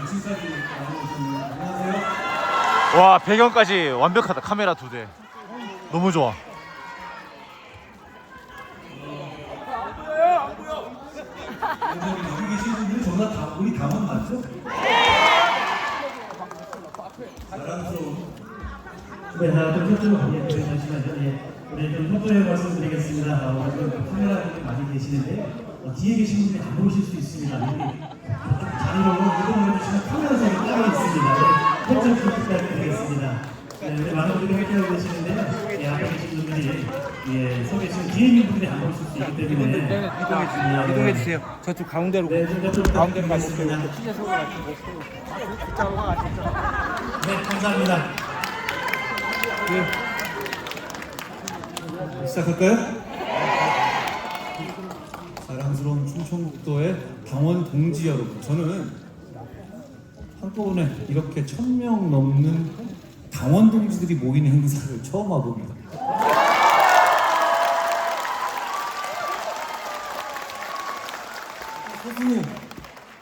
지금까지 나와주셨네요. 안녕하세요. 와, 배경까지 완벽하다. 카메라 2대 너무 좋아. 여기 계신 분들 전화 다 우리 당원 맞죠? 자랑스러운. 네, 하나 좀 협조를 잠시만요. 네, 우리 좀 협조의 말씀드리겠습니다. 오늘 카메라 많이 계시는데 뒤에 계신 분들이 안 보이실 수 있습니다. 여기 자리로 이동해 주시면 카메라석이 따로 있습니다. 네, 협조 좀 부탁드리겠습니다. 네, 우리 많은 분들이 함께하고 계시는데요. 예, 앞에 계신 분들이 서 계시는 뒤에 있는 분들이 안 보실 수 있기 때문에 이동해 주세요. 저쪽 가운데로. 네, 좀 가운데로 가겠습니다. 네, 감사합니다. 시작할까요? 자랑스러운 충청북도의 당원 동지 여러분, 저는 한꺼번에 이렇게 1000명 넘는 당원 동지들이 모이는 행사를 처음 와봅니다.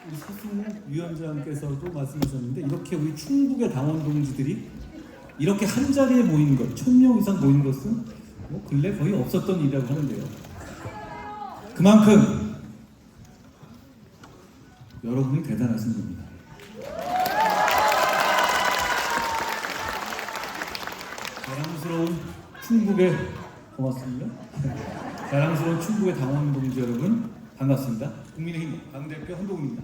우리 서승우 위원장께서도 말씀하셨는데, 이렇게 우리 충북의 당원 동지들이 이렇게 한 자리에 모이는 것, 1000명 이상 모이는 것은 뭐 근래 거의 없었던 일이라고 하는데요. 그만큼 여러분이 대단하신 겁니다. 자랑스러운 충북의 고맙습니다. 자랑스러운 충북의 당원 동지 여러분 반갑습니다. 국민의힘 당대표 한동훈입니다.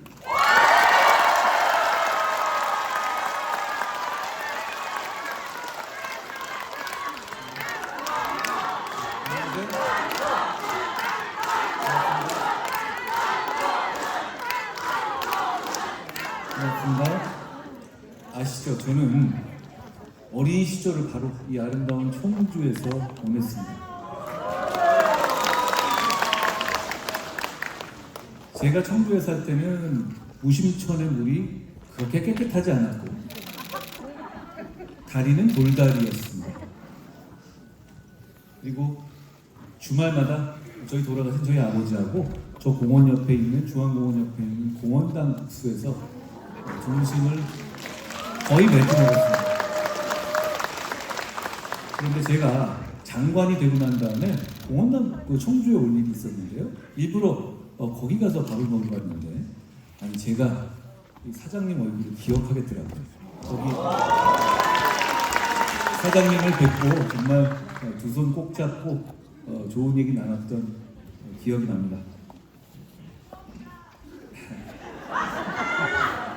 반갑습니다. 아시죠? 저는 어린 시절을 바로 이 아름다운 청주에서 보냈습니다. 제가 청주에 살 때는 무심천의 물이 그렇게 깨끗하지 않았고 다리는 돌다리였습니다. 그리고 주말마다 저희 돌아가신 저희 아버지하고 저 공원 옆에 있는 중앙공원 옆에 있는 공원당 국수에서 점심을 거의 매주 먹었습니다. 그런데 제가 장관이 되고 난 다음에 공원당 청주에 올 일이 있었는데요. 일부러 거기 가서 밥을 먹으러 갔는데, 아니 제가 사장님 얼굴을 기억하겠더라고요. 거기 사장님을 뵙고 정말 두 손 꼭 잡고 좋은 얘기 나눴던 기억이 납니다.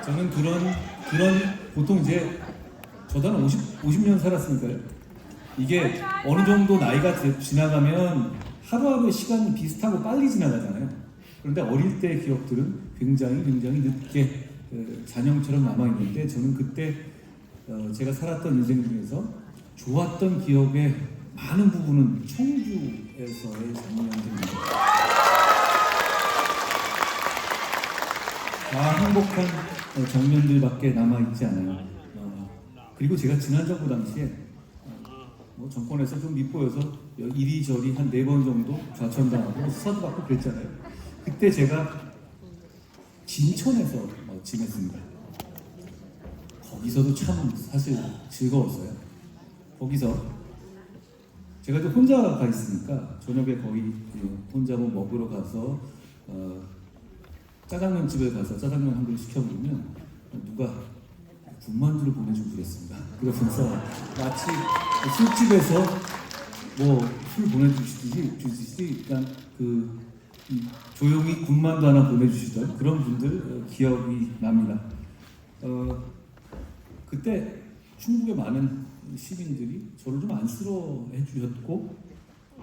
저는 그런 보통 이제 저도 한 50년 살았으니까요. 이게 어느 정도 나이가 지나가면 하루하루의 시간이 비슷하고 빨리 지나가잖아요. 그런데 어릴 때의 기억들은 굉장히 늦게 잔영처럼 남아있는데, 저는 그때 제가 살았던 인생 중에서 좋았던 기억의 많은 부분은 청주에서의 장면들입니다. 다 행복한 장면들밖에 남아있지 않아요. 그리고 제가 지난 정부 당시에 정권에서 좀 밉보여서 이리저리 한 4번 정도 좌천당하고 수사도 받고 그랬잖아요. 그때 제가 진천에서 지냈습니다. 거기서도 참 사실 즐거웠어요. 거기서 제가 이제 혼자 가 있으니까 저녁에 거의 혼자 뭐 먹으러 가서 짜장면 집에 가서 짜장면 한 그릇 시켜먹으면 누가 군만두를 보내주고 그랬습니다. 그러면서 마치 술집에서 뭐 술 보내주시듯이 그냥 조용히 군만두 하나 보내주시던 그런 분들 기억이 납니다. 그때 충북의 많은 시민들이 저를 좀 안쓰러워해 주셨고,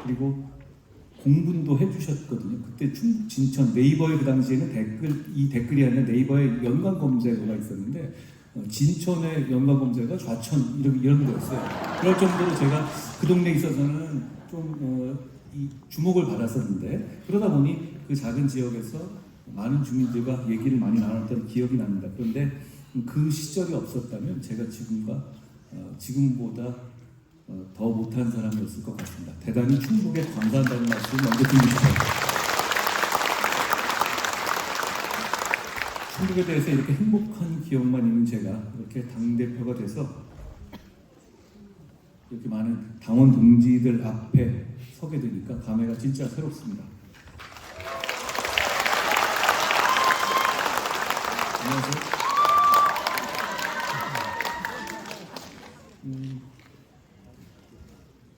그리고 공분도 해주셨거든요. 그때 충북 진천 네이버에 그 당시에는 이 댓글이 아니라 네이버에 연관 검색어가 있었는데, 진천의 연관 검색어가 좌천 이런 거였어요. 그럴 정도로 제가 그 동네에 있어서는 좀 주목을 받았었는데, 그러다 보니 그 작은 지역에서 많은 주민들과 얘기를 많이 나눴던 기억이 납니다. 그런데 그 시절이 없었다면 제가 지금보다 더 못한 사람이었을 것 같습니다. 대단히 충북에 감사한다는 말씀을 먼저 드리고 싶습니다. 천국에 대해서 이렇게 행복한 기억만 있는 제가 이렇게 당대표가 돼서 이렇게 많은 당원 동지들 앞에 서게 되니까 감회가 진짜 새롭습니다. 안녕하세요.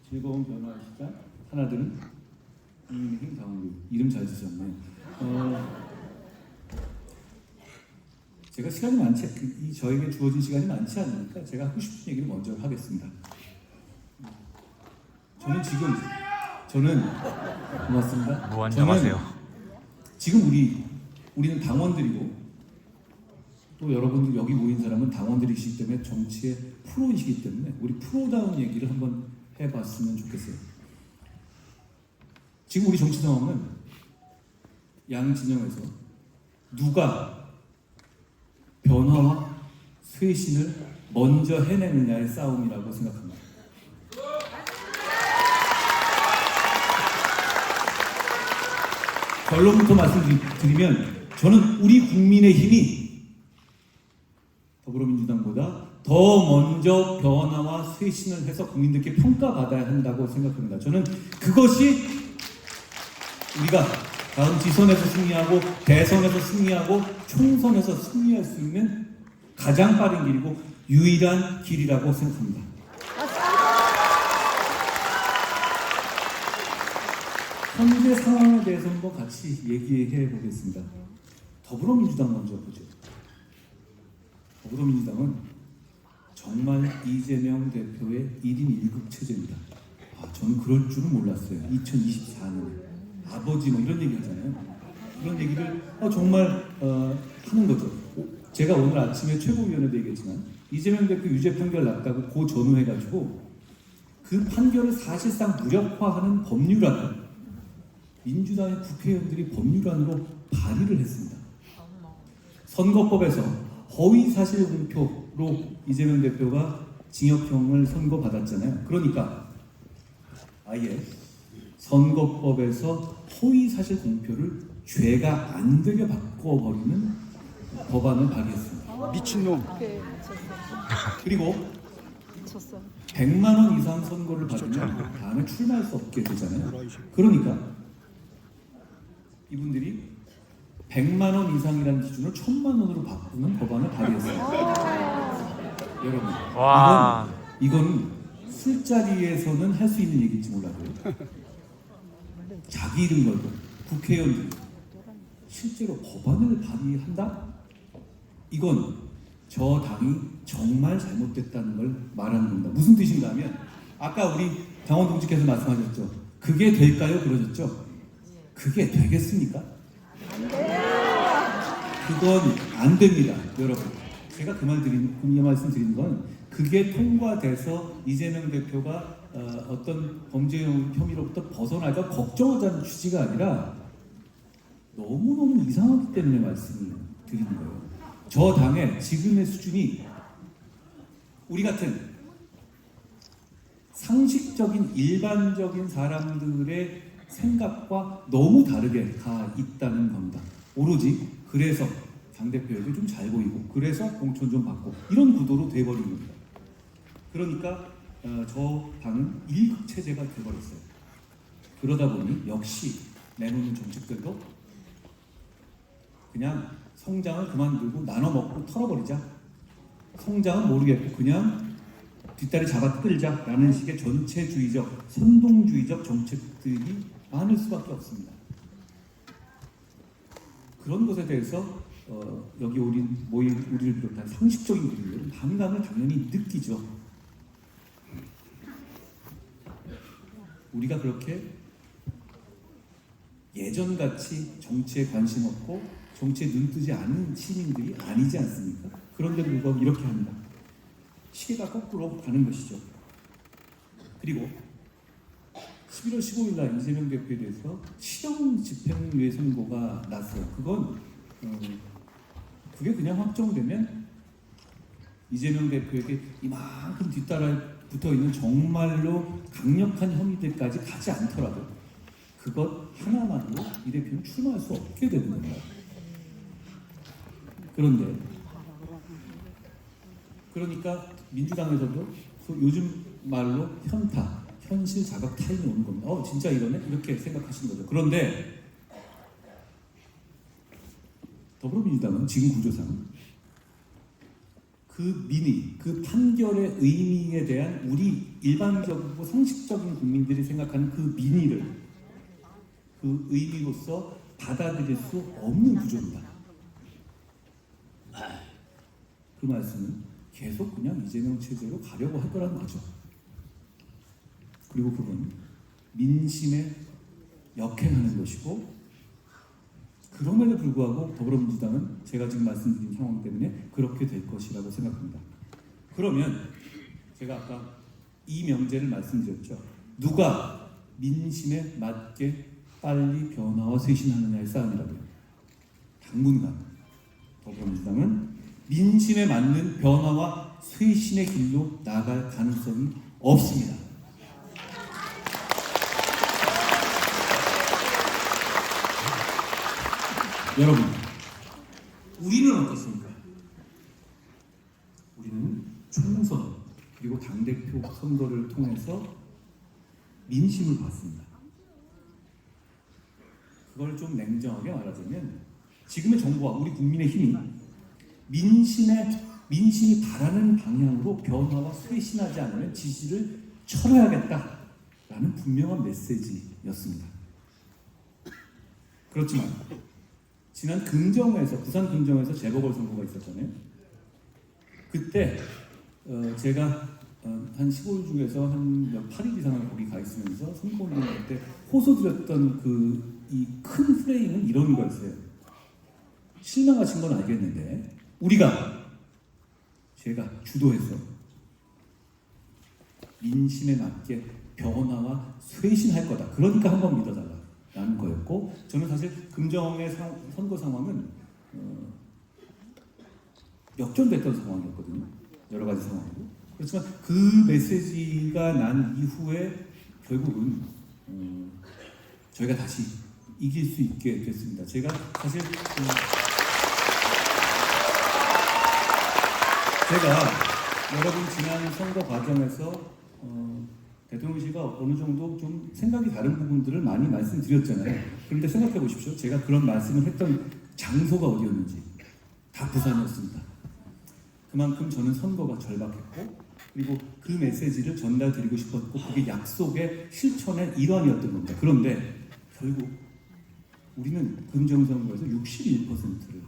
즐거운 변화 시간 하나들은 국민의힘 당원들 이름 잘 쓰셨네. 제가 시간이 많지 저에게 주어진 시간이 많지 않으니까 제가 하고 싶은 얘기를 먼저 하겠습니다. 저는 고맙습니다. 무한정하세요. 저는 지금 우리는 당원들이고 또 여러분들 여기 모인 사람은 당원들이시기 때문에 정치의 프로이시기 때문에 우리 프로다운 얘기를 한번 해봤으면 좋겠어요. 지금 우리 정치 상황은 양 진영에서 누가 변화와 쇄신을 먼저 해내느냐의 싸움이라고 생각합니다. 결론부터 말씀드리면 저는 우리 국민의힘이 더불어민주당보다 더 먼저 변화와 쇄신을 해서 국민들께 평가받아야 한다고 생각합니다. 저는 그것이 우리가 다음 지선에서 승리하고 대선에서 승리하고 총선에서 승리할 수 있는 가장 빠른 길이고 유일한 길이라고 생각합니다. 현재 상황에 대해서 한번 같이 얘기해 보겠습니다. 더불어민주당 먼저 보죠. 더불어민주당은 정말 이재명 대표의 1인 1국 체제입니다. 저는 그럴 줄은 몰랐어요. 2024년에 아버지 뭐 이런 얘기 하잖아요. 이런 얘기를 정말 하는 거죠. 제가 오늘 아침에 최고위원회도 얘기했지만 이재명 대표 유죄 판결 났다고 고 전후해가지고 그 판결을 사실상 무력화하는 법률안을 민주당의 국회의원들이 법률안으로 발의를 했습니다. 선거법에서 허위사실 공표로 이재명 대표가 징역형을 선고받았잖아요. 그러니까 아예 선거법에서 허위사실 공표를 죄가 안 되게 바꿔버리는 법안을 발의했습니다. 미친놈. 그리고 100만 원 이상 선고를 받으면 다음에 출마할 수 없게 되잖아요. 그러니까 이분들이 100만 원 이상이라는 기준을 1000만 원으로 바꾸는 법안을 발의했어요. 여러분, 와. 이건 술자리에서는 할 수 있는 얘기인지 몰라도 자기 이름 걸고 국회의원들이 실제로 법안을 발의한다? 이건 저 당이 정말 잘못됐다는 걸 말하는 겁니다. 무슨 뜻인가 하면 아까 우리 당원 동지께서 말씀하셨죠. 그게 될까요? 그러셨죠? 그게 되겠습니까? 그건 안 됩니다, 여러분. 제가 그 말씀 드리는 건 그게 통과돼서 이재명 대표가 어떤 범죄 혐의로부터 벗어날까 걱정하자는 취지가 아니라 너무너무 이상하기 때문에 말씀을 드리는 거예요. 저 당의 지금의 수준이 우리 같은 상식적인 일반적인 사람들의 생각과 너무 다르게 가 있다는 겁니다. 오로지 그래서 당대표에게 좀 잘 보이고 그래서 공천 좀 받고 이런 구도로 돼버린 겁니다. 그러니까 저 당은 일극 체제가 돼버렸어요. 그러다 보니 역시 내놓는 정책들도 그냥 성장을 그만두고 나눠 먹고 털어버리자. 성장은 모르겠고 그냥 뒷다리 잡아 끌자라는 식의 전체주의적, 선동주의적 정책들이 많을 수밖에 없습니다. 그런 것에 대해서 여기 우리를 비롯한 상식적인 분들은 반감을 당연히 느끼죠. 우리가 그렇게 예전같이 정치에 관심 없고 정치에 눈뜨지 않은 시민들이 아니지 않습니까? 그런데도 불구하고 이렇게 합니다. 시계가 거꾸로 가는 것이죠. 그리고 11월 15일 날 이재명 대표에 대해서 실형 집행유예 선고가 났어요. 그게 그냥 확정되면 이재명 대표에게 이만큼 뒷따라 붙어있는 정말로 강력한 혐의들까지 가지 않더라도 그것 하나만으로 이 대표는 출마할 수 없게 되는 겁니다. 그런데 그러니까 민주당에서도 요즘 말로 현타, 현실 자각 타임이 오는 겁니다. 진짜 이러네? 이렇게 생각하시는 거죠. 그런데 더불어민주당은 지금 구조상 그 민의, 그 판결의 의미에 대한 우리 일반적이고 상식적인 국민들이 생각하는 그 민의를 그 의미로서 받아들일 수 없는 구조입니다. 그 말씀은 계속 그냥 이재명 체제로 가려고 할 거라는 거죠. 그리고 그건 민심에 역행하는 것이고, 그럼에도 불구하고 더불어민주당은 제가 지금 말씀드린 상황 때문에 그렇게 될 것이라고 생각합니다. 그러면 제가 아까 이 명제를 말씀드렸죠. 누가 민심에 맞게 빨리 변화와 쇄신하느냐의 싸움이라고요. 당분간 더불어민주당은 민심에 맞는 변화와 쇄신의 길로 나아갈 가능성이 없습니다. 여러분, 우리는 어떻습니까? 우리는 총선 그리고 당대표 선거를 통해서 민심을 봤습니다. 그걸 좀 냉정하게 말하자면 지금의 정부와 우리 국민의힘이 민심이 바라는 방향으로 변화와 쇄신하지 않으면 지지를 철회하겠다라는 분명한 메시지였습니다. 그렇지만 지난 금정에서, 부산 금정에서 재보궐선거가 있었잖아요. 그때 제가 한 15일 중에서 한 8일 이상을 거기 가 있으면서 선거운동할 때 호소드렸던 이 큰 프레임은 이런 거였어요. 실망하신 건 알겠는데 제가 주도해서 민심에 맞게 변화와 쇄신할 거다. 그러니까 한번 믿어달라는 거였고, 저는 사실 금정의 선거 상황은 역전됐던 상황이었거든요. 여러 가지 상황으로. 그렇지만 그 메시지가 난 이후에 결국은 저희가 다시 이길 수 있게 됐습니다. 제가 사실 제가 여러분 지난 선거 과정에서 대통령실과 어느 정도 좀 생각이 다른 부분들을 많이 말씀드렸잖아요. 그런데 생각해 보십시오. 제가 그런 말씀을 했던 장소가 어디였는지. 다 부산이었습니다. 그만큼 저는 선거가 절박했고, 그리고 그 메시지를 전달드리고 싶었고, 그게 약속의 실천의 일환이었던 겁니다. 그런데 결국 우리는 금정선거에서 61%를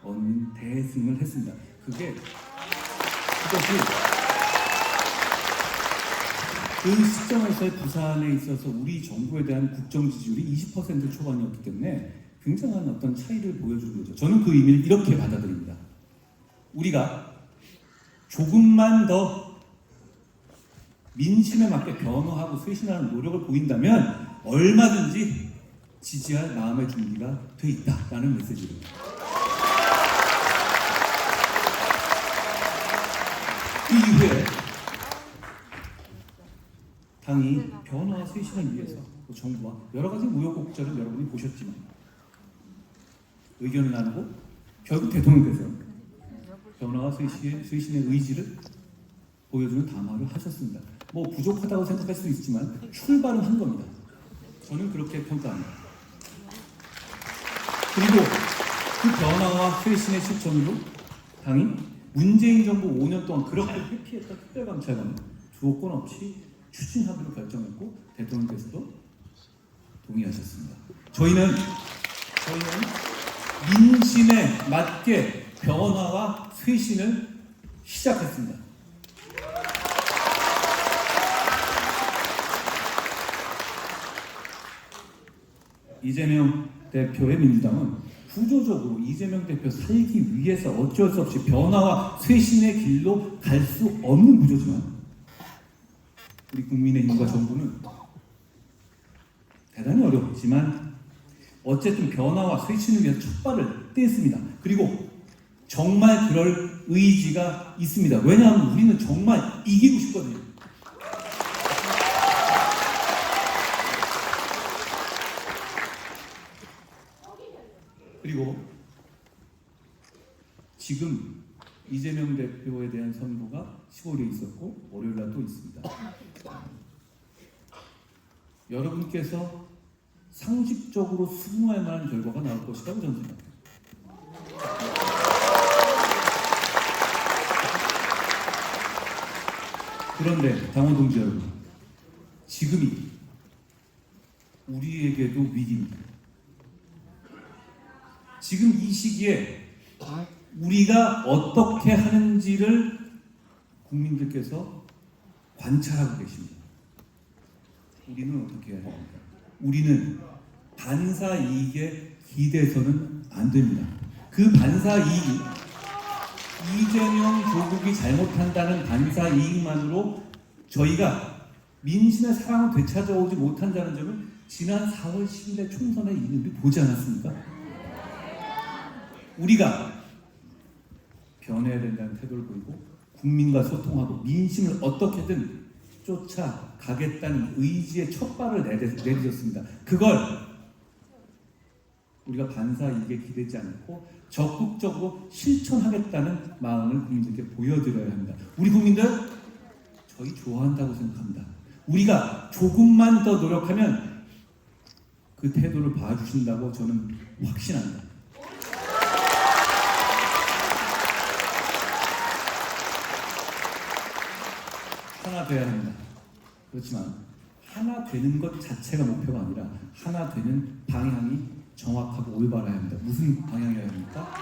얻는 대승을 했습니다. 그것이 그 시점에서의 부산에 있어서 우리 정부에 대한 국정 지지율이 20% 초반이었기 때문에 굉장한 어떤 차이를 보여준 거죠. 저는 그 의미를 이렇게 받아들입니다. 우리가 조금만 더 민심에 맞게 변화하고 쇄신하는 노력을 보인다면 얼마든지 지지할 마음의 준비가 돼 있다라는 메시지입니다. 그 이후에 당이 변화와 쇄신을 위해서 정부와 여러 가지 우여곡절을 여러분이 보셨지만 의견을 나누고 결국 대통령께서 변화와 쇄신의 의지를 보여주는 담화를 하셨습니다. 뭐 부족하다고 생각할 수 있지만 출발은 한 겁니다. 저는 그렇게 평가합니다. 그리고 그 변화와 쇄신의 실천으로 당이 문재인 정부 5년 동안 그렇게 회피했던 특별감찰관을 주어권 없이 추진하기로 결정했고 대통령께서도 동의하셨습니다. 저희는 민심에 맞게 변화와 쇄신을 시작했습니다. 이재명 대표의 민주당은 구조적으로 이재명 대표 살기 위해서 어쩔 수 없이 변화와 쇄신의 길로 갈 수 없는 구조지만 우리 국민의힘과 정부는 대단히 어렵지만 어쨌든 변화와 쇄신을 위한 첫 발을 뗐습니다. 그리고 정말 그럴 의지가 있습니다. 왜냐하면 우리는 정말 이기고 싶거든요. 그리고 지금 이재명 대표에 대한 선거가 15일에 있었고 월요일날 또 있습니다. 여러분께서 상식적으로 수긍할 만한 결과가 나올 것이라고 저는 생각합니다. 그런데 당원 동지 여러분, 지금이 우리에게도 위기입니다. 지금 이 시기에 우리가 어떻게 하는지를 국민들께서 관찰하고 계십니다. 우리는 어떻게 해야 됩니까? 우리는 반사 이익에 기대서는 안 됩니다. 그 반사 이익이 이재명 조국이 잘못한다는 반사 이익만으로 저희가 민심의 사랑을 되찾아오지 못한다는 점을 지난 4월 10일에 총선에 이미 보지 않았습니까? 우리가 변해야 된다는 태도를 보이고 국민과 소통하고 민심을 어떻게든 쫓아가겠다는 의지의 첫 발을 내딛었습니다. 그걸 우리가 반사 이익에 기대지 않고 적극적으로 실천하겠다는 마음을 국민들께 보여드려야 합니다. 우리 국민들 저희 좋아한다고 생각합니다. 우리가 조금만 더 노력하면 그 태도를 봐주신다고 저는 확신합니다. 하나 돼야 합니다. 그렇지만 하나 되는 것 자체가 목표가 아니라 하나 되는 방향이 정확하고 올바라야 합니다. 무슨 방향이어야 합니까?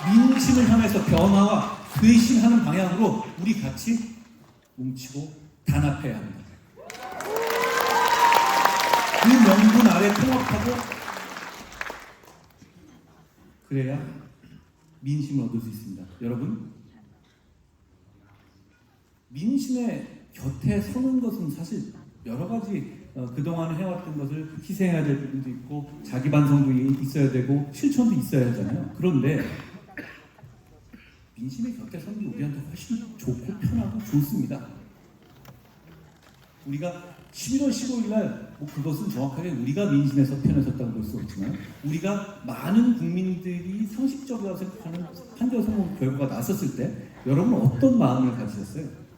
민심을 향해서 변화와 쇄신하는 방향으로 우리 같이 뭉치고 단합해야 합니다. 그 명분 아래 통합하고 그래야 민심을 얻을 수 있습니다. 여러분, 민심의 곁에 서는 것은 사실 여러 가지 그동안 해왔던 것을 희생해야 될 부분도 있고 자기 반성도 있어야 되고 실천도 있어야 하잖아요. 그런데 민심의 곁에 서는 게 우리한테 훨씬 좋고 편하고 좋습니다. 우리가 11월 15일 날 그것은 정확하게 우리가 민심에서 편에 섰다고 볼 수 없지만 우리가 많은 국민들이 상식적이라고 생각하는 판결 선거 결과가 났었을 때 여러분은 어떤 마음을 가지셨어요?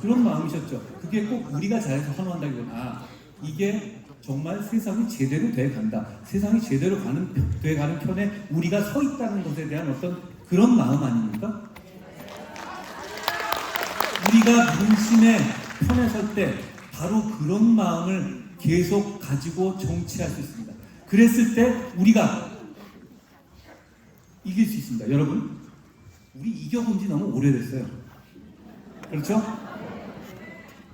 그런 마음이셨죠. 그게 꼭 우리가 잘해서 환호한다기보다 이게 정말 세상이 제대로 돼간다. 세상이 제대로 돼가는 편에 우리가 서 있다는 것에 대한 어떤 그런 마음 아닙니까? 우리가 민심의 편에 설 때 바로 그런 마음을 계속 가지고 정치할 수 있습니다. 그랬을 때 우리가 이길 수 있습니다. 여러분, 우리 이겨본 지 너무 오래됐어요. 그렇죠?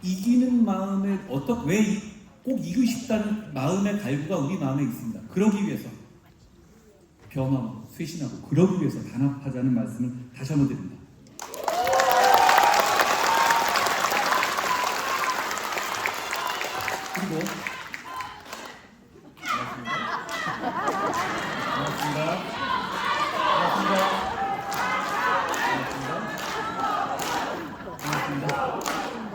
이기는 마음에 왜 꼭 이기고 싶다는 마음의 갈구가 우리 마음에 있습니다. 그러기 위해서 변화하고 쇄신하고 그러기 위해서 단합하자는 말씀을 다시 한번 드립니다. 그리고 고맙습니다.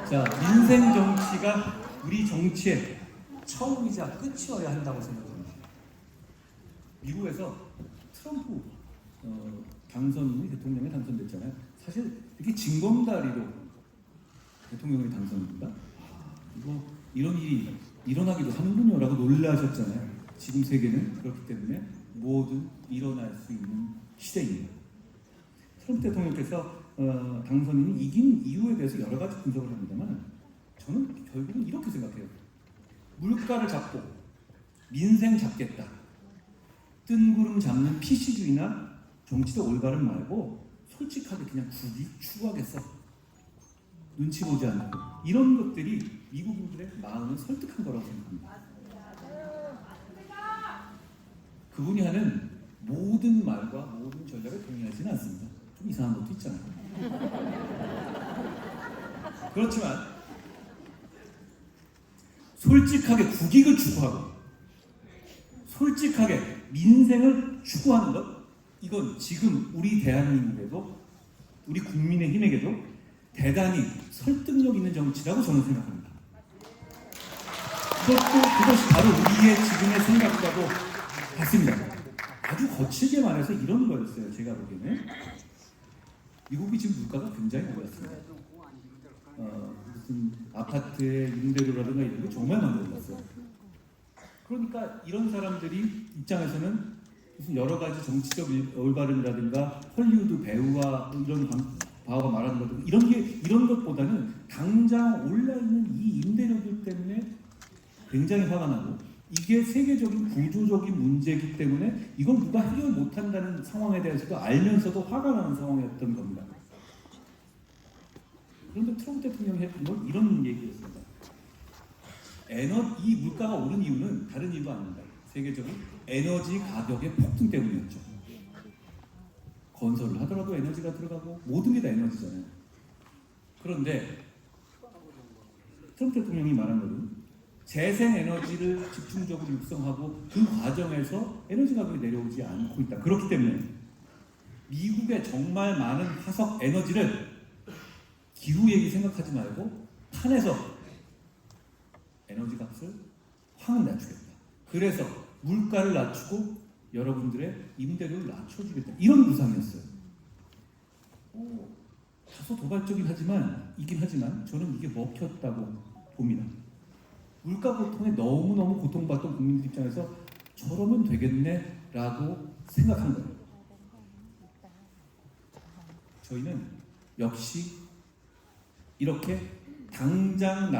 자, 민생 정치가 우리 정치의 처음이자 끝이어야 한다고 생각합니다. 미국에서 트럼프 당선인이 대통령에 당선됐잖아요. 사실 이렇게 징검다리로 대통령이 당선입니다. 이런 일이 일어나기도 하는군요 라고 놀라셨잖아요. 지금 세계는 그렇기 때문에 뭐든 일어날 수 있는 시대입니다. 트럼프 대통령께서 당선인이 이긴 이유에 대해서 여러 가지 분석을 합니다만 저는 결국은 이렇게 생각해요. 물가를 잡고 민생 잡겠다. 뜬구름 잡는 PC주의나 정치적 올바름 말고 솔직하게 그냥 국익 추구하겠어. 눈치 보지 않고 이런 것들이 미국인들의 마음을 설득한 거라고 생각합니다. 그분이 하는 모든 말과 모든 전략에 동의하지는 않습니다. 좀 이상한 것도 있잖아요. 그렇지만 솔직하게 국익을 추구하고 솔직하게 민생을 추구하는 것, 이건 지금 우리 대한민국에도 우리 국민의힘에게도 대단히 설득력 있는 정치라고 저는 생각합니다. 그것이 바로 우리의 지금의 생각과도 같습니다. 아주 거칠게 말해서 이런 거였어요. 제가 보기에는 미국이 지금 물가가 굉장히 올랐습니다. 무슨 아파트의 임대료라든가 이런 게 정말 많이 올랐어요. 그러니까 이런 사람들이 입장에서는 무슨 여러 가지 정치적 올바름이라든가 헐리우드 배우와 이런 바오가 말하는 것 이런 것보다는 당장 올라 있는 이 임대료들 때문에 굉장히 화가 나고 이게 세계적인 구조적인 문제이기 때문에 이걸 누가 해결 못한다는 상황에 대해서도 알면서도 화가 나는 상황이었던 겁니다. 그런데 트럼프 대통령이 했던 건 이런 얘기였습니다. 이 물가가 오른 이유는 다른 이유가 아닙니다. 세계적인 에너지 가격의 폭등 때문이었죠. 건설을 하더라도 에너지가 들어가고 모든 게 다 에너지잖아요. 그런데 트럼프 대통령이 말한 것은 재생 에너지를 집중적으로 육성하고 그 과정에서 에너지 가격이 내려오지 않고 있다. 그렇기 때문에 미국의 정말 많은 화석 에너지를 기후 얘기 생각하지 말고 판에서 에너지 값을 확 낮추겠다. 그래서 물가를 낮추고 여러분들의 임대료를 낮춰주겠다. 이런 구상이었어요. 다소 도발적이긴 하지만 저는 이게 먹혔다고 봅니다. 물가 고통에 너무너무 고통받던 국민들 입장에서 저러면 되겠네라고 생각한 거예요. 저희는 역시 이렇게 당장의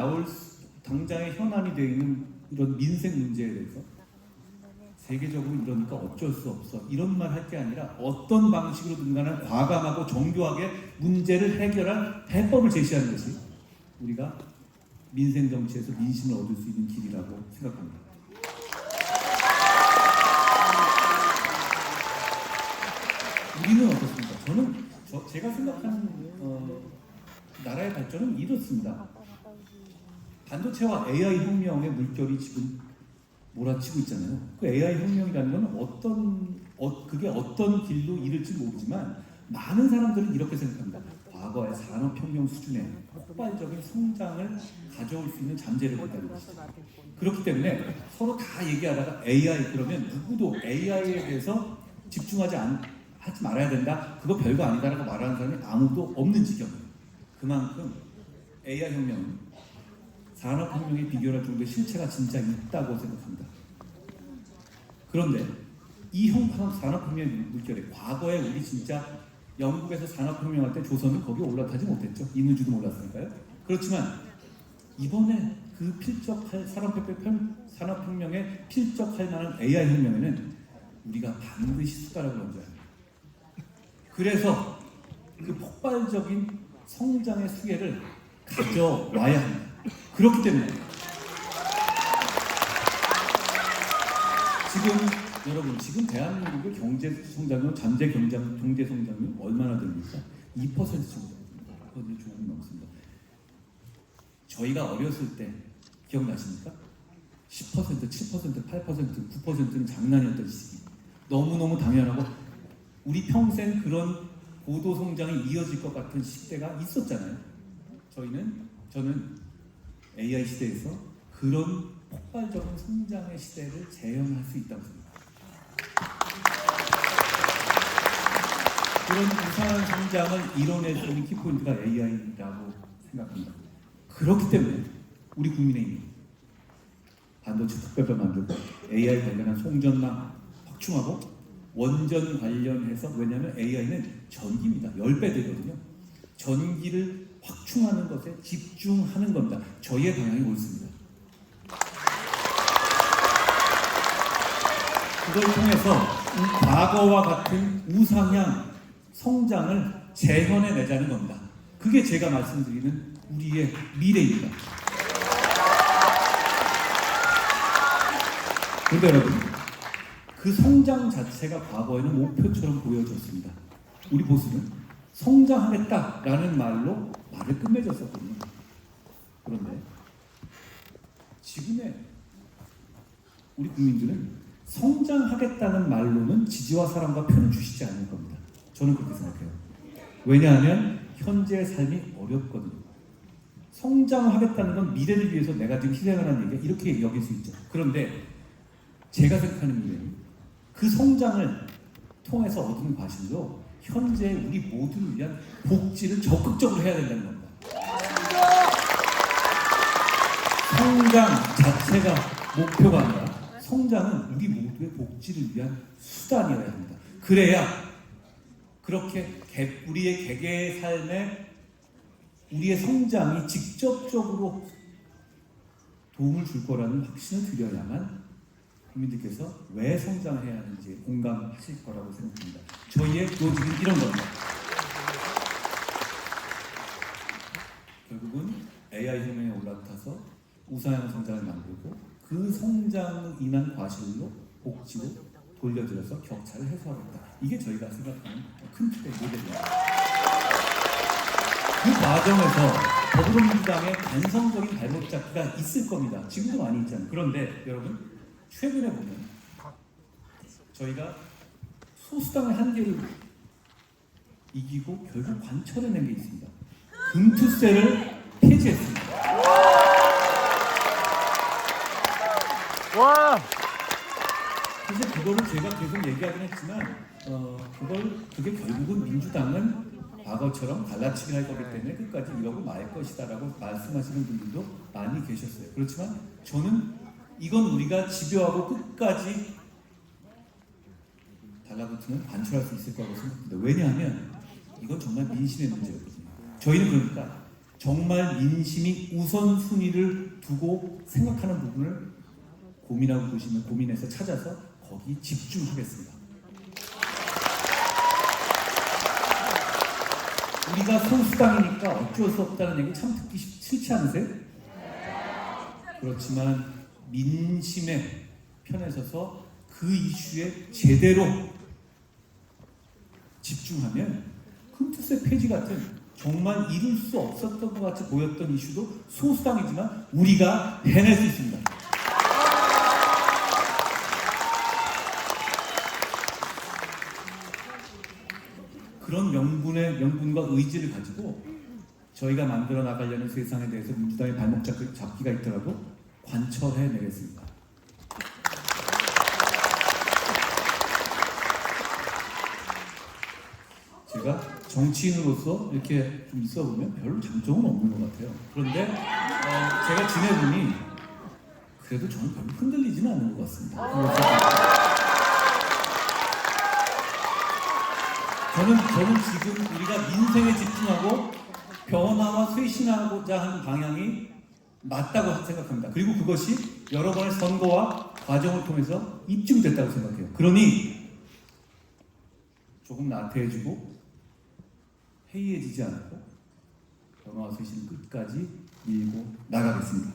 현안이 되어 있는 이런 민생 문제에 대해서 세계적으로 이러니까 어쩔 수 없어 이런 말 할 게 아니라 어떤 방식으로든 간에 과감하고 정교하게 문제를 해결할 해법을 제시하는 것이 우리가 민생 정치에서 민심을 얻을 수 있는 길이라고 생각합니다. 우리는 어떻습니까? 제가 생각하는 나라의 발전은 이렇습니다. 반도체와 AI 혁명의 물결이 지금 몰아치고 있잖아요. 그 AI 혁명이라는 건 그게 어떤 길로 이를지 모르지만 많은 사람들은 이렇게 생각합니다. 과거의 산업혁명 수준의 폭발적인 성장을 가져올 수 있는 잠재력이 있다는 것이죠. 그렇기 때문에 서로 다 얘기하다가 AI 그러면 누구도 AI에 대해서 하지 말아야 된다. 그거 별거 아니다라고 말하는 사람이 아무도 없는 지경이에요. 그만큼 AI 혁명은 산업혁명에 비교할 정도의 실체가 진짜 있다고 생각합니다. 그런데 이 산업혁명의 물결에 과거에 우리 진짜 영국에서 산업혁명할 때 조선은 거기에 올라타지 못했죠. 있는지도 몰랐으니까요. 그렇지만 이번에 그 산업혁명에 필적할 만한 AI 혁명에는 우리가 반드시 숟가락을 얹어야 합니다. 그래서 그 폭발적인 성장의 수혜를 가져와야 합니다. 그렇기 때문에 지금 대한민국의 경제 성장률, 경제 성장률 얼마나 됩니까? 2% 정도입니다. 그건 조금 넘습니다. 저희가 어렸을 때 기억나십니까? 10%, 7%, 8%, 9%는 장난이었던 시기. 너무너무 당연하고 우리 평생 그런 고도 성장이 이어질 것 같은 시대가 있었잖아요. 저는 AI 시대에서 그런 폭발적인 성장의 시대를 재현할 수 있다고 생각합니다. 그런 우상한 성장을 이뤄낼 수 있는 키포인트가 AI라고 생각합니다. 그렇기 때문에 우리 국민의힘이 반도체 특별법 만들고 AI 관련한 송전망 확충하고 원전 관련해서 왜냐하면 AI는 전기입니다. 10배 되거든요. 전기를 확충하는 것에 집중하는 겁니다. 저희의 방향이 옳습니다. 그걸 통해서 과거와 같은 우상향 성장을 재현해내자는 겁니다. 그게 제가 말씀드리는 우리의 미래입니다. 그런데 여러분, 그 성장 자체가 과거에는 목표처럼 보여졌습니다. 우리 보수는 성장하겠다라는 말로 말을 끝맺었었거든요. 그런데 지금의 우리 국민들은 성장하겠다는 말로는 지지와 사랑과 표를 주시지 않을 겁니다. 저는 그렇게 생각해요. 왜냐하면 현재의 삶이 어렵거든요. 성장하겠다는 건 미래를 위해서 내가 지금 희생을 하는 얘기야. 이렇게 여길 수 있죠. 그런데 제가 생각하는 미래는 그 성장을 통해서 얻은 과실로 현재 우리 모두를 위한 복지를 적극적으로 해야 된다는 겁니다. 성장 자체가 목표가 아니라 성장은 우리 모두의 복지를 위한 수단이어야 합니다. 그래야 그렇게 우리의 개개의 삶에 우리의 성장이 직접적으로 도움을 줄 거라는 확신을 드려야만 국민들께서 왜 성장해야 하는지 공감하실 거라고 생각합니다. 저희의 로직은 이런 겁니다. 결국은 AI 혁명에 올라타서 우상향 성장을 만들고 그 성장으로 인한 과실로 복지로 돌려들여서 격차를 해소하겠다. 이게 저희가 생각하는 큰 틀의 모델입니다. 그 과정에서 더불어민주당의 간성적인 발목 잡기가 있을 겁니다. 지금도 많이 있잖아요. 그런데 여러분 최근에 보면 저희가 소수당의 한계를 이기고 결국 관철해낸 게 있습니다. 금투세를 폐지했습니다. 와! 그래서 그거를 제가 계속 얘기하긴 했지만 그게 결국은 민주당은 과거처럼 갈라치기 할 거기 때문에 끝까지 이러고 말 것이다라고 말씀하시는 분들도 많이 계셨어요. 그렇지만 저는 이건 우리가 집요하고 끝까지 달라붙으면 관철할 수 있을 거라고 생각합니다. 왜냐하면 이건 정말 민심의 문제거든요. 저희는 그러니까 정말 민심이 우선순위를 두고 생각하는 부분을 고민하고 보시면 고민해서 찾아서 거기 집중하겠습니다. 우리가 소수당이니까 어쩔 수 없다는 얘기 참 듣기 싫지 않으세요? 그렇지만 민심의 편에 서서 그 이슈에 제대로 집중하면 금투세 폐지 같은 정말 이룰 수 없었던 것 같이 보였던 이슈도 소수당이지만 우리가 해낼 수 있습니다. 그런 명분과 의지를 가지고 저희가 만들어 나가려는 세상에 대해서 민주당의 발목 잡기가 있더라도 관철해 내겠습니다. 제가 정치인으로서 이렇게 좀 있어 보면 별로 장점은 없는 것 같아요. 그런데 제가 지내보니 그래도 저는 별로 흔들리지는 않는 것 같습니다. 저는 지금 우리가 민생에 집중하고 변화와 쇄신하고자 하는 방향이 맞다고 생각합니다. 그리고 그것이 여러 번의 선거와 과정을 통해서 입증됐다고 생각해요. 그러니 조금 나태해지고 해이해지지 않고 변화와 쇄신을 끝까지 밀고 나가겠습니다.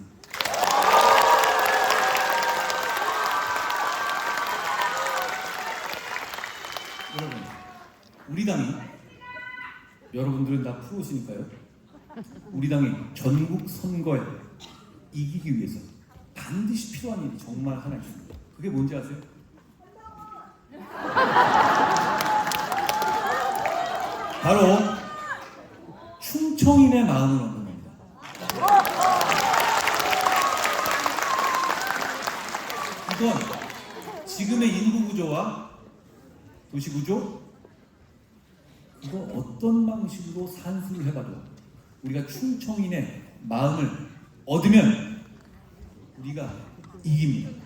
여러분, 우리 당이 여러분들은 다 프로시니까요. 우리 당이 전국 선거에 이기기 위해서 반드시 필요한 일이 정말 하나 있습니다. 그게 뭔지 아세요? 바로 충청인의 마음을 얻는 겁니다. 이건 지금의 인구 구조와 도시 구조, 이거 어떤 방식으로 산수를 해봐도 우리가 충청인의 마음을 얻으면 우리가 이깁니다.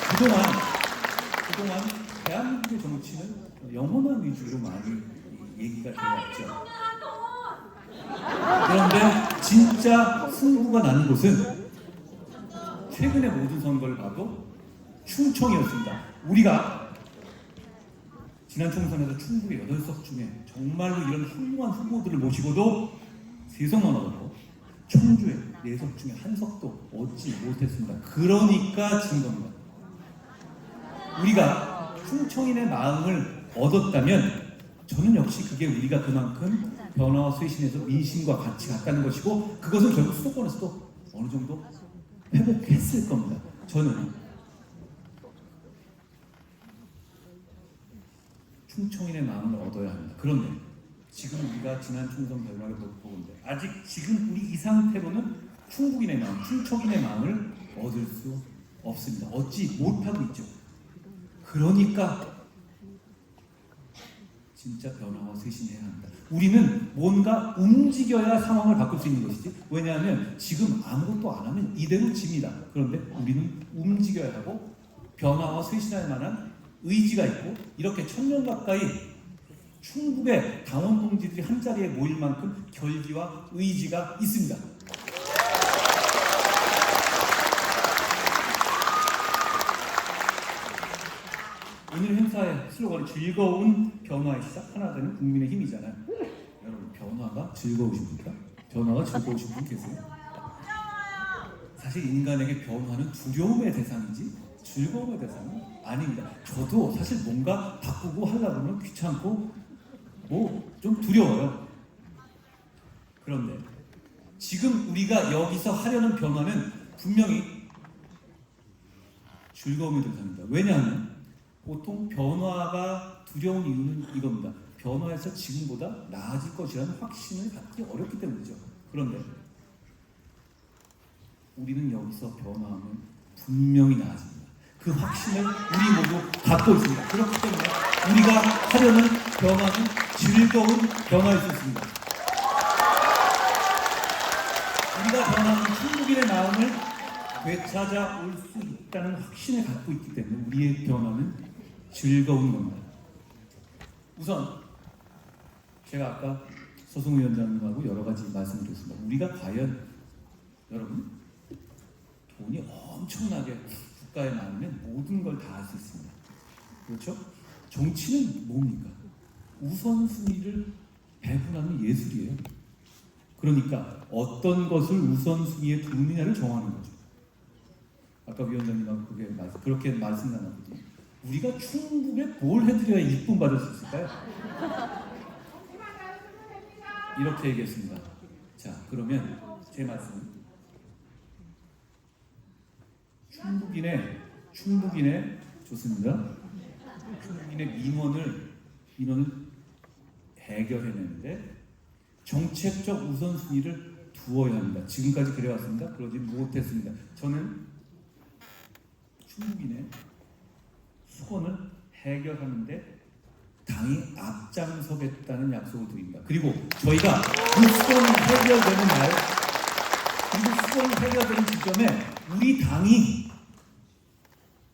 그동안 대한민국의 정치는 영혼만 위주로 많이 얘기가 되어왔죠. 그런데 진짜 승부가 나는 곳은 최근의 모든 선거를 봐도 충청이었습니다. 우리가 지난 총선에서 충북의 8석 중에 정말로 이런 훌륭한 후보들을 모시고도 3석만 얻었고 청주의 4석 중에 1석도 얻지 못했습니다. 그러니까 진 겁니다. 우리가 충청인의 마음을 얻었다면 저는 역시 그게 우리가 그만큼 변화와 쇄신에서 민심과 같이 갔다는 것이고 그것은 결국 수도권에서도 어느 정도 회복했을 겁니다. 저는 충청인의 마음을 얻어야 합니다. 그런데 지금 우리가 지난 총선 결과를 보는데 아직 지금 우리 이 상태로는 충북인의 마음, 충청인의 마음을 얻을 수 없습니다. 얻지 못하고 있죠. 그러니까 진짜 변화와 쇄신해야 합니다. 우리는 뭔가 움직여야 상황을 바꿀 수 있는 것이지. 왜냐하면 지금 아무것도 안 하면 이대로 집니다. 그런데 우리는 움직여야 하고 변화와 쇄신할 만한 의지가 있고, 이렇게 1000명 가까이 충북의 당원 동지들이 한자리에 모일 만큼 결기와 의지가 있습니다. 오늘 행사의 슬로건이 즐거운 변화의 시작, 하나 되는 국민의 힘이잖아요. 여러분, 변화가 즐거우십니까? 변화가 즐거우신 분 계세요? 사실 인간에게 변화는 두려움의 대상이지 즐거움의 대상은 아닙니다. 저도 사실 뭔가 바꾸고 하려면 귀찮고 뭐 좀 두려워요. 그런데 지금 우리가 여기서 하려는 변화는 분명히 즐거움의 대상입니다. 왜냐하면 보통 변화가 두려운 이유는 이겁니다. 변화에서 지금보다 나아질 것이라는 확신을 갖기 어렵기 때문이죠. 그런데 우리는 여기서 변화하면 분명히 나아집니다. 그 확신을 우리 모두 갖고 있습니다. 그렇기 때문에 우리가 하려는 변화는 즐거운 변화일 수 있습니다. 우리가 변화하는 충북인의 마음을 되찾아올 수 있다는 확신을 갖고 있기 때문에 우리의 변화는 즐거운 겁니다. 우선 제가 아까 서승우 위원장님하고 여러 가지 말씀을 드렸습니다. 우리가 과연 여러분 돈이 엄청나게 국가에 많으면 모든 걸 다 할 수 있습니다. 그렇죠? 정치는 뭡니까? 우선순위를 배분하는 예술이에요. 그러니까 어떤 것을 우선순위에 두느냐를 정하는 거죠. 아까 위원장님하고 그렇게 말씀 나눴거든요. 우리가 충북에 뭘 해드려야 이쁨 받을 수 있을까요? 이렇게 얘기했습니다. 자, 그러면 제 말씀은 충북인의 좋습니다. 충북인의 민원을 해결해내는데 정책적 우선순위를 두어야 합니다. 지금까지 그래왔습니다. 그러지 못했습니다. 저는 충북인의 수건을 해결하는데 당이 앞장서겠다는 약속을 드립니다. 그리고 저희가 그 수건이 해결되는 날, 그리고 수건이 해결되는 지점에 우리 당이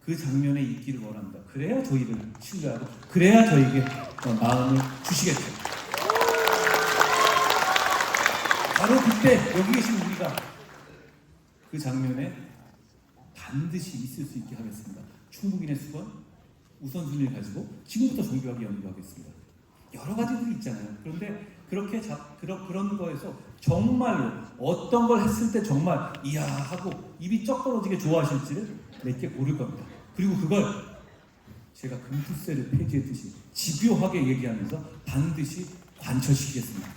그 장면에 있기를 원합니다. 그래야 저희를 신뢰하고, 그래야 저에게 마음을 주시겠죠. 바로 그때 여기 계신 우리가 그 장면에 반드시 있을 수 있게 하겠습니다. 충북인의 수건, 우선순위를 가지고 지금부터 정교하게 연구하겠습니다. 여러 가지들이 있잖아요. 그런데 그렇게 그런 거에서 정말로 어떤 걸 했을 때 정말 이야 하고 입이 쩍 떨어지게 좋아하실지를 몇 개 고를 겁니다. 그리고 그걸 제가 금투세를 폐지했듯이 집요하게 얘기하면서 반드시 관철시키겠습니다.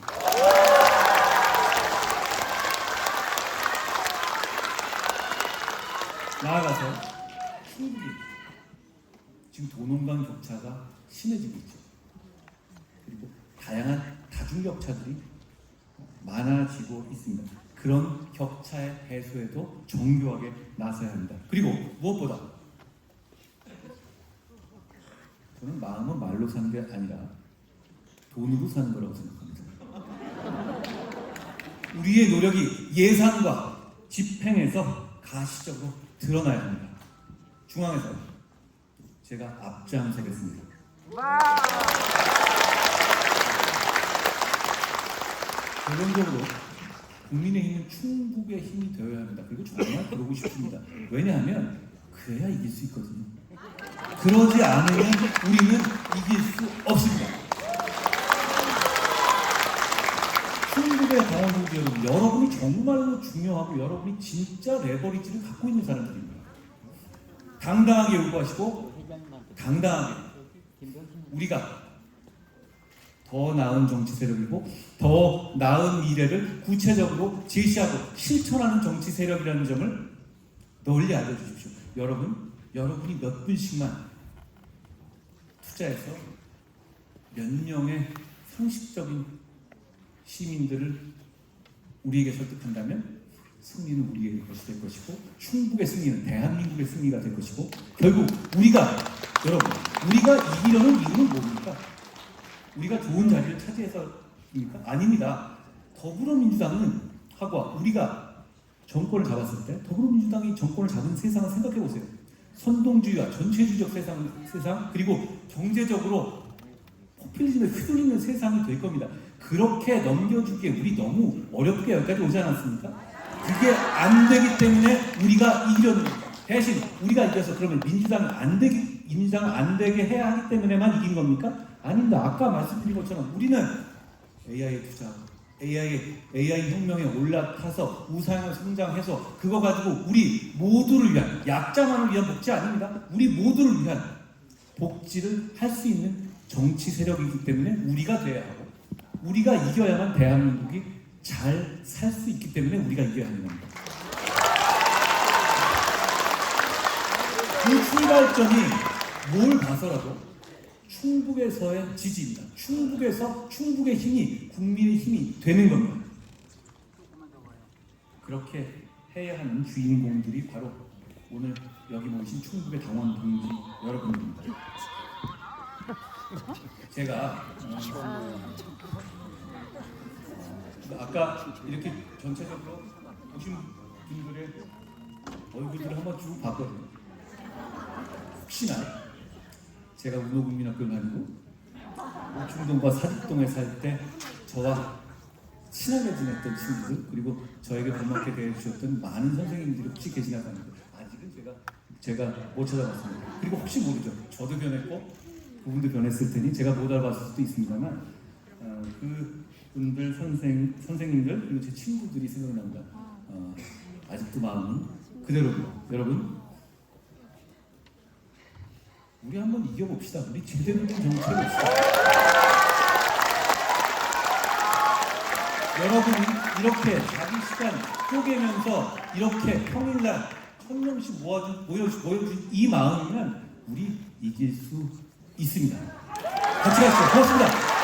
나아가서 충북이 지금 도농간 격차가 심해지고 있죠. 그리고 다양한 다중격차들이 많아지고 있습니다. 그런 격차의 해소에도 정교하게 나서야 합니다. 그리고 무엇보다 저는 마음은 말로 사는 게 아니라 돈으로 사는 거라고 생각합니다. 우리의 노력이 예산과 집행에서 가시적으로 드러나야 합니다. 중앙에서 제가 앞장서겠습니다. 결론적으로 국민의힘은 충북의 힘이 되어야 합니다. 그리고 정말 그러고 싶습니다. 왜냐하면 그래야 이길 수 있거든요. 그러지 않으면 우리는 이길 수 없습니다. 충북의 당원들 여러분, 여러분이 정말로 중요하고 여러분이 진짜 레버리지를 갖고 있는 사람들입니다. 당당하게 요구하시고 당당하게 우리가 더 나은 정치 세력이고 더 나은 미래를 구체적으로 제시하고 실천하는 정치 세력이라는 점을 널리 알려주십시오. 여러분이 몇 분씩만 투자해서 몇 명의 상식적인 시민들을 우리에게 설득한다면 승리는 우리의 것이 될 것이고 충북의 승리는 대한민국의 승리가 될 것이고 결국 우리가 여러분 우리가 이기려는 이유는 뭡니까? 우리가 좋은 자리를 차지해서입니까? 아닙니다. 더불어민주당은 하고 우리가 정권을 잡았을 때 더불어민주당이 정권을 잡은 세상을 생각해 보세요. 선동주의와 전체주의적 세상 그리고 경제적으로 포퓰리즘에 휘둘리는 세상이 될 겁니다. 그렇게 넘겨주기에 우리 너무 어렵게 여기까지 오지 않았습니까? 그게 안 되기 때문에 우리가 이기려는 겁니다. 대신 우리가 이겨서 그러면 민주당을 안 되게 해야 하기 때문에만 이긴 겁니까? 아닙니다. 아까 말씀드린 것처럼 우리는 AI에 투자하고 AI 혁명에 올라타서 우상을 성장해서 그거 가지고 우리 모두를 위한 약자만을 위한 복지 아닙니다. 우리 모두를 위한 복지를 할 수 있는 정치 세력이기 때문에 우리가 돼야 하고 우리가 이겨야만 대한민국이 잘 살 수 있기 때문에 우리가 이겨야 하는 겁니다. 그 출발점이 뭘 봐서라도 충북에서의 지지입니다. 충북의 힘이 국민의 힘이 되는 겁니다. 그렇게 해야 하는 주인공들이 바로 오늘 여기 모이신 충북의 당원 동지 여러분입니다. 제가 아까 이렇게 전체적으로 보신 분들의 얼굴들을 한번 쭉 봤거든요. 혹시나 제가 운호국민학교를 다니고 오충동과 사직동에 살 때 저와 친하게 지냈던 친구들 그리고 저에게 고맙게 대해주셨던 많은 선생님들이 혹시 계시나 합니다. 아직은 제가 못 찾아봤습니다. 그리고 혹시 모르죠. 저도 변했고 그분도 변했을 테니 제가 못 알아봤을 수도 있습니다만 그 분들 선생님들 그리고 제 친구들이 생각납니다. 아직도 마음은 그대로고요. 여러분 우리 한번 이겨봅시다. 우리 제대로 된 정치해봅시다. 여러분이 이렇게 자기 시간 쪼개면서 이렇게 평일날 1000명씩 모여준 이 마음이면 우리 이길 수 있습니다. 같이 가시죠. 고맙습니다.